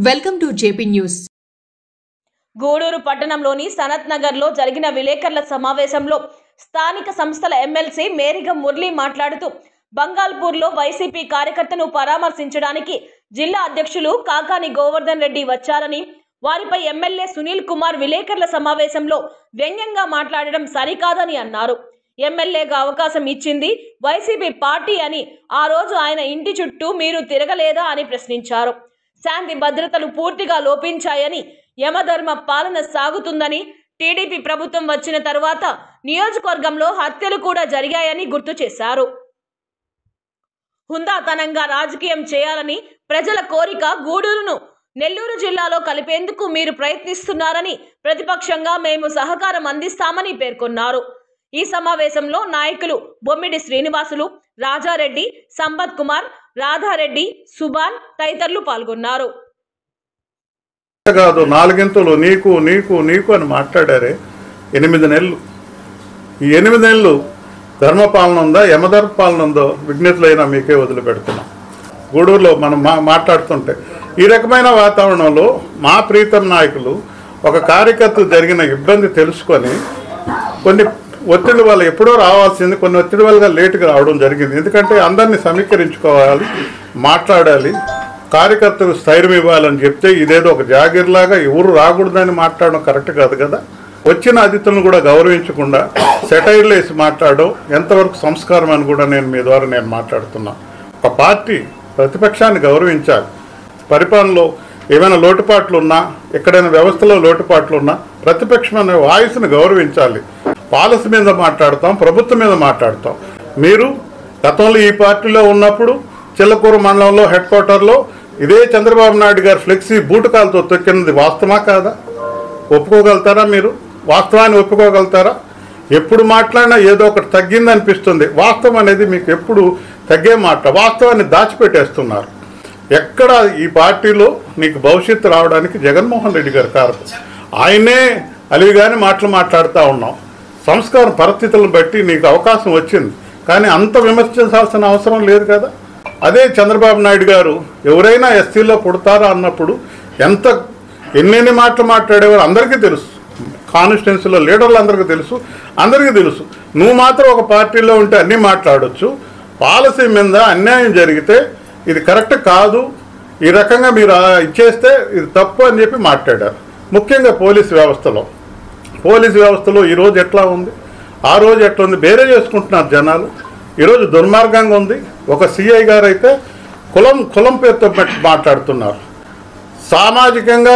Welcome to JP news. Gudur పట్టణంలోని సనత్ నగర్లో జరిగిన విలేకరుల సమావేశంలో స్థానిక సంస్థల ఎమ్మెల్సీ మేరిగం మురళి మాట్లాడుతూ బంగాల్పూర్లో వైసీపీ కార్యకర్తను పరామర్శించడానికి జిల్లా అధ్యక్షులు కాకాని గోవర్ధన్ రెడ్డి వచ్చారని, వారిపై ఎమ్మెల్యే సునీల్ కుమార్ విలేకరుల సమావేశంలో వ్యంగ్యంగా మాట్లాడడం సరికాదని అన్నారు. ఎమ్మెల్యేగా అవకాశం ఇచ్చింది వైసీపీ పార్టీ అని, ఆ రోజు ఆయన ఇంటి చుట్టూ మీరు తిరగలేదా అని ప్రశ్నించారు. శాంతి భద్రతలు పూర్తిగా లోపించాయని, యమధర్మ పాలన సాగుతుందని, టీడీపీ ప్రభుత్వం వచ్చిన తరువాత నియోజకవర్గంలో హత్యలు కూడా జరిగాయని గుర్తు చేశారు. హుందాతనంగా రాజకీయం చేయాలని ప్రజల కోరిక గూడూరును నెల్లూరు జిల్లాలో కలిపేందుకు మీరు ప్రయత్నిస్తున్నారని, ప్రతిపక్షంగా మేము సహకారం అందిస్తామని పేర్కొన్నారు. ఈ సమావేశంలో నాయకులు బొమ్మిడి శ్రీనివాసులు, రాజారెడ్డి, సంపత్ కుమార్, రాధారెడ్డి, సుభాన్ తదితరులు పాల్గొన్నారు. కాదు, నాలుగింతలు నీకు నీకు నీకు అని మాట్లాడారే 8 నెలలు. ఈ 8 నెలలు ధర్మపాలన ఉందా, యమధర్మ పాలన ఉందో విజ్ఞతలైనా మీకే వదిలిపెడుతున్నాం. గూడూరులో మనం మాట్లాడుతుంటే ఈ రకమైన వాతావరణంలో మా ప్రీతం నాయకులు ఒక కార్యకర్త జరిగిన ఇబ్బంది తెలుసుకొని కొన్ని ఒత్తిడి వల్ల ఎప్పుడో రావాల్సింది, కొన్ని ఒత్తిడి వల్ల లేటుగా రావడం జరిగింది. ఎందుకంటే అందరినీ సమీకరించుకోవాలి, మాట్లాడాలి, కార్యకర్తలకు స్థైర్యం ఇవ్వాలని చెప్తే ఇదేదో ఒక జాగిర్లాగా ఎవరు రాకూడదని మాట్లాడడం కరెక్ట్ కాదు కదా. వచ్చిన అతిథులను కూడా గౌరవించకుండా సెటైర్లు వేసి మాట్లాడడం ఎంతవరకు సంస్కారం అని కూడా మీ ద్వారా మాట్లాడుతున్నా. ఒక పార్టీ ప్రతిపక్షాన్ని గౌరవించాలి. పరిపాలనలో ఏమైనా లోటుపాట్లు ఉన్నా, ఎక్కడైనా వ్యవస్థలో లోటుపాట్లు ఉన్నా ప్రతిపక్షం అనే వాయిస్ని గౌరవించాలి. పాలసీ మీద మాట్లాడతాం, ప్రభుత్వం మీద మాట్లాడతాం. మీరు గతంలో ఈ పార్టీలో ఉన్నప్పుడు చిల్లకూరు మండలంలో హెడ్ క్వార్టర్లో ఇదే చంద్రబాబు నాయుడు గారు ఫ్లెక్సీ బూటకాలతో తొక్కినది వాస్తవమా కాదా? ఒప్పుకోగలుగుతారా? మీరు వాస్తవాన్ని ఒప్పుకోగలుగుతారా? ఎప్పుడు మాట్లాడినా ఏదో ఒకటి తగ్గిందనిపిస్తుంది. వాస్తవం అనేది మీకు ఎప్పుడు తగ్గే మాట. వాస్తవాన్ని దాచిపెట్టేస్తున్నారు. ఎక్కడ ఈ పార్టీలో నీకు భవిష్యత్తు రావడానికి జగన్మోహన్ రెడ్డి గారు కారకం. ఆయనే అలివిగాని మాటలు మాట్లాడుతూ ఉన్నాం. సంస్కారం పరిస్థితులను బట్టి నీకు అవకాశం వచ్చింది, కానీ అంత విమర్శించాల్సిన అవసరం లేదు కదా. అదే చంద్రబాబు నాయుడు గారు ఎవరైనా ఎస్సీలో పుడతారా అన్నప్పుడు ఎన్నెన్ని మాటలు మాట్లాడేవారు అందరికీ తెలుసు. కాన్స్టిట్యున్సీలో లీడర్లు అందరికీ తెలుసు. నువ్వు మాత్రం ఒక పార్టీలో ఉంటే అన్నీ మాట్లాడవచ్చు. పాలసీ మీద అన్యాయం జరిగితే ఇది కరెక్ట్ కాదు, ఈ రకంగా మీరు ఇచ్చేస్తే ఇది తప్పు అని చెప్పి మాట్లాడారు. ముఖ్యంగా పోలీసు వ్యవస్థలో ఈరోజు ఎట్లా ఉంది, ఆ రోజు ఎట్లా ఉంది, వేరే చేసుకుంటున్నారు జనాలు. ఈరోజు దుర్మార్గంగా ఉంది. ఒక సిఐ గారు అయితే కులం పేరుతో మాట్లాడుతున్నారు. సామాజికంగా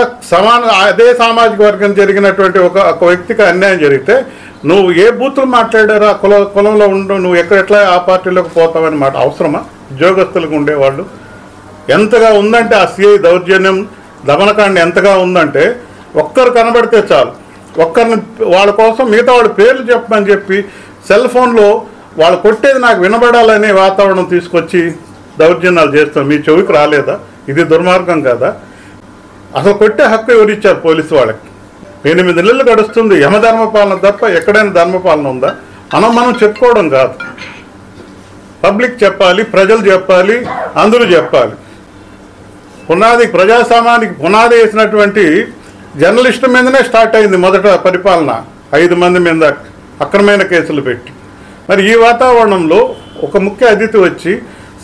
అదే సామాజిక వర్గం జరిగినటువంటి ఒక వ్యక్తికి అన్యాయం జరిగితే నువ్వు ఏ బూతులు మాట్లాడారా, కులంలో ఉండు, నువ్వు ఎట్లా ఆ పార్టీలోకి పోతావని మాట అవసరమా? ఉద్యోగస్తులకు ఉండేవాళ్ళు ఎంతగా ఉందంటే ఆ సిఐ దౌర్జన్యం, దమనకాండ ఎంతగా ఉందంటే ఒక్కరు కనబడితే చాలు, ఒక్కరిని వాళ్ళ కోసం మిగతా వాళ్ళ పేర్లు చెప్పమని చెప్పి సెల్ ఫోన్లో వాళ్ళు కొట్టేది నాకు వినబడాలనే వాతావరణం తీసుకొచ్చి దౌర్జన్యాలు చేస్తాం. మీ చెవికి రాలేదా? ఇది దుర్మార్గం కదా. అసలు కొట్టే హక్కు ఎవరిచ్చారు పోలీసు వాళ్ళకి? 8 నెలలు గడుస్తుంది. యమధర్మ పాలన తప్ప ఎక్కడైనా ధర్మపాలన ఉందా? మనం చెప్పుకోవడం కాదు, పబ్లిక్ చెప్పాలి, ప్రజలు చెప్పాలి, అందరూ చెప్పాలి. ప్రజాస్వామ్యానికి పునాది వేసినటువంటి జర్నలిస్టు మీదనే స్టార్ట్ అయింది మొదట పరిపాలన. 5 మంది మీద అక్రమైన కేసులు పెట్టి. మరి ఈ వాతావరణంలో ఒక ముఖ్య అతిథి వచ్చి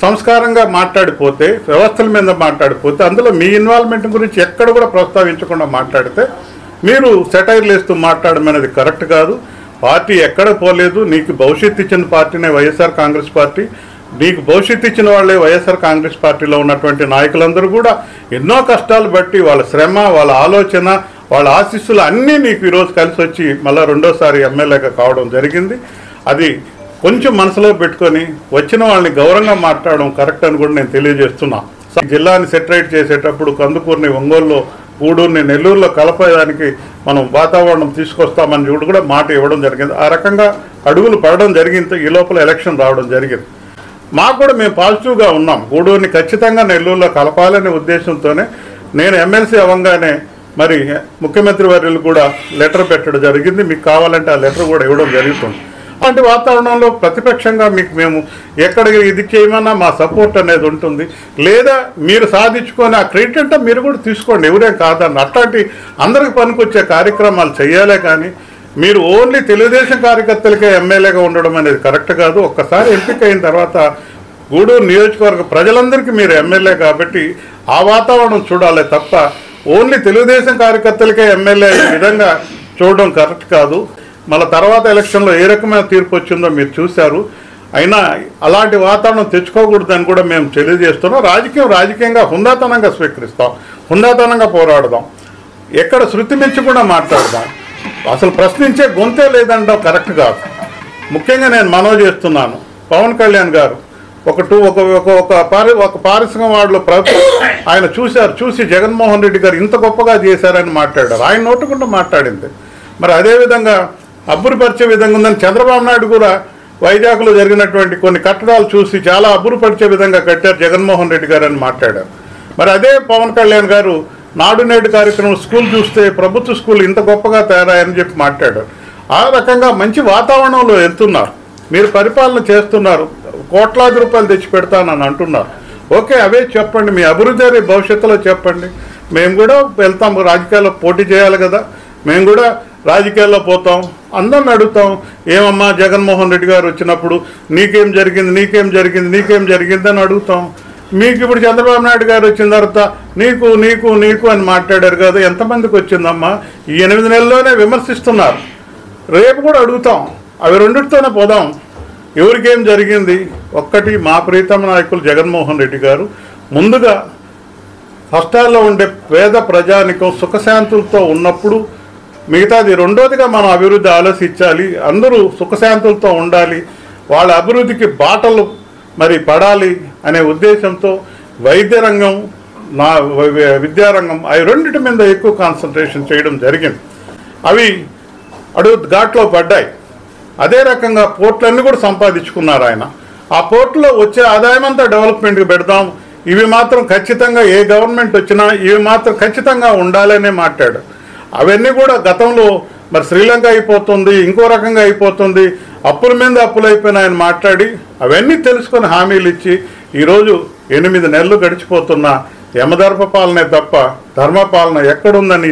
సంస్కారంగా మాట్లాడిపోతే, వ్యవస్థల మీద మాట్లాడిపోతే, అందులో మీ ఇన్వాల్వ్మెంట్ గురించి ఎక్కడ కూడా ప్రస్తావించకుండా మాట్లాడితే మీరు సెటైర్లు వేస్తూ మాట్లాడడం అనేది కరెక్ట్ కాదు. పార్టీ ఎక్కడ పోలేదు. నీకు భవిష్యత్తు ఇచ్చిన పార్టీనే వైఎస్ఆర్ కాంగ్రెస్ పార్టీ. నీకు భవిష్యత్తు ఇచ్చిన వాళ్ళే వైఎస్ఆర్ కాంగ్రెస్ పార్టీలో ఉన్నటువంటి నాయకులందరూ కూడా ఎన్నో కష్టాలు బట్టి వాళ్ళ శ్రమ, వాళ్ళ ఆలోచన, వాళ్ళ ఆశీస్సులు అన్నీ నీకు ఈరోజు కలిసి వచ్చి మళ్ళీ రెండోసారి ఎమ్మెల్యేగా కావడం జరిగింది. అది కొంచెం మనసులో పెట్టుకొని వచ్చిన వాళ్ళని గౌరవంగా మాట్లాడడం కరెక్ట్ అని కూడా నేను తెలియజేస్తున్నా. జిల్లాని సెటరేట్ చేసేటప్పుడు కందుకూరుని ఒంగోలులో, గూడూరుని నెల్లూరులో కలపడానికి మనం వాతావరణం తీసుకొస్తామని కూడా మాట ఇవ్వడం జరిగింది. ఆ రకంగా అడుగులు పడడం జరిగింది. ఈ లోపల ఎలక్షన్ రావడం జరిగింది. మాకు కూడా మేము పాజిటివ్గా ఉన్నాం. గూడూరుని ఖచ్చితంగా నెల్లూరులో కలపాలనే ఉద్దేశంతోనే నేను ఎమ్మెల్సీ అవ్వగానే మరి ముఖ్యమంత్రి వర్యులు కూడా లెటర్ పెట్టడం జరిగింది. మీకు కావాలంటే ఆ లెటర్ కూడా ఇవ్వడం జరుగుతుంది. అలాంటి వాతావరణంలో ప్రతిపక్షంగా మీకు మేము ఎక్కడ ఇది చేయమన్నా మా సపోర్ట్ అనేది ఉంటుంది. లేదా మీరు సాధించుకొని ఆ క్రెడిట్ అంటే మీరు కూడా తీసుకోండి, ఎవరేం కాదన్న. అట్లాంటి అందరికి పనికొచ్చే కార్యక్రమాలు చేయాలే కానీ మీరు ఓన్లీ తెలుగుదేశం కార్యకర్తలకే ఎమ్మెల్యేగా ఉండడం అనేది కరెక్ట్ కాదు. ఒక్కసారి ఎంపిక అయిన తర్వాత గూడూరు నియోజకవర్గ ప్రజలందరికీ మీరు ఎమ్మెల్యే కాబట్టి ఆ వాతావరణం చూడాలి తప్ప ఓన్లీ తెలుగుదేశం కార్యకర్తలకే ఎమ్మెల్యే ఈ విధంగా చూడడం కరెక్ట్ కాదు. మళ్ళీ తర్వాత ఎలక్షన్లో ఏ రకమైన తీర్పు వచ్చిందో మీరు చూశారు. అయినా అలాంటి వాతావరణం తెచ్చుకోకూడదని కూడా మేము తెలియజేస్తున్నాం. రాజకీయంగా హుందాతనంగా స్వీకరిస్తాం, హుందాతనంగా పోరాడదాం, ఎక్కడ శృతి మించి కూడా మాట్లాడదాం. అసలు ప్రశ్నించే గొంతే లేదంటాం కరెక్ట్ కాదు. ముఖ్యంగా నేను మనవి చేస్తున్నాను, పవన్ కళ్యాణ్ గారు ఒక పారిశ్రామికవాడలో ఆయన చూసి జగన్మోహన్ రెడ్డి గారు ఇంత గొప్పగా చేశారని మాట్లాడారు. ఆయన నోటుకుండా మాట్లాడింది. మరి అదేవిధంగా అబ్బురుపరిచే విధంగా ఉందని చంద్రబాబు నాయుడు కూడా వైజాగ్లో జరిగినటువంటి కొన్ని కట్టడాలు చూసి చాలా అబ్బురుపరిచే విధంగా కట్టారు జగన్మోహన్ రెడ్డి గారు అని మాట్లాడారు. మరి అదే పవన్ కళ్యాణ్ గారు నాడు నేడు కార్యక్రమం స్కూల్ చూస్తే ప్రభుత్వ స్కూల్ ఇంత గొప్పగా తయారయ్యని చెప్పి మాట్లాడారు. ఆ రకంగా మంచి వాతావరణంలో వెళ్తున్నారు, మీరు పరిపాలన చేస్తున్నారు, కోట్లాది రూపాయలు తెచ్చి పెడతానని అంటున్నారు. ఓకే, అవే చెప్పండి, మీ అభివృద్ధి భవిష్యత్తులో చెప్పండి. మేము కూడా వెళ్తాం, రాజకీయాల్లో పోటీ చేయాలి కదా, మేము కూడా రాజకీయాల్లో పోతాం, అందరిని అడుగుతాం. ఏమమ్మా జగన్మోహన్ రెడ్డి గారు వచ్చినప్పుడు నీకేం జరిగింది అని అడుగుతాం. మీకు ఇప్పుడు చంద్రబాబు నాయుడు గారు వచ్చిన తర్వాత నీకు అని మాట్లాడారు కదా, ఎంతమందికి వచ్చిందమ్మా? ఈ 8 నెలల్లోనే విమర్శిస్తున్నారు. రేపు కూడా అడుగుతాం, అవి రెండిటితోనే పోదాం. ఎవరికేం జరిగింది? ఒక్కటి, మా ప్రీతమ నాయకులు జగన్మోహన్ రెడ్డి గారు ముందుగా కష్టాల్లో ఉండే పేద ప్రజానికం సుఖశాంతులతో ఉన్నప్పుడు మిగతాది రెండోదిగా మనం అభివృద్ధి ఆలోచించాలి. అందరూ సుఖశాంతులతో ఉండాలి, వాళ్ళ అభివృద్ధికి బాటలు మరి పడాలి అనే ఉద్దేశంతో వైద్య రంగం, విద్యారంగం అవి రెండింటి మీద ఎక్కువ కాన్సన్ట్రేషన్ చేయడం జరిగింది. అవి ఘాట్లో పడ్డాయి. అదే రకంగా పోర్టులన్నీ కూడా సంపాదించుకున్నారు ఆయన. ఆ పోర్టులో వచ్చే ఆదాయం అంతా డెవలప్మెంట్కి పెడదాం, ఇవి మాత్రం ఖచ్చితంగా ఏ గవర్నమెంట్ వచ్చినా ఇవి మాత్రం ఖచ్చితంగా ఉండాలనే మాట్లాడు. అవన్నీ కూడా గతంలో మరి శ్రీలంక అయిపోతుంది, ఇంకో రకంగా అయిపోతుంది, అప్పుల మీద అప్పులు అయిపోయినాయని మాట్లాడి అవన్నీ తెలుసుకొని హామీలు ఇచ్చి ఈరోజు 8 నెలలు గడిచిపోతున్న యమధర్మ పాలనే తప్ప ధర్మపాలన ఎక్కడుందని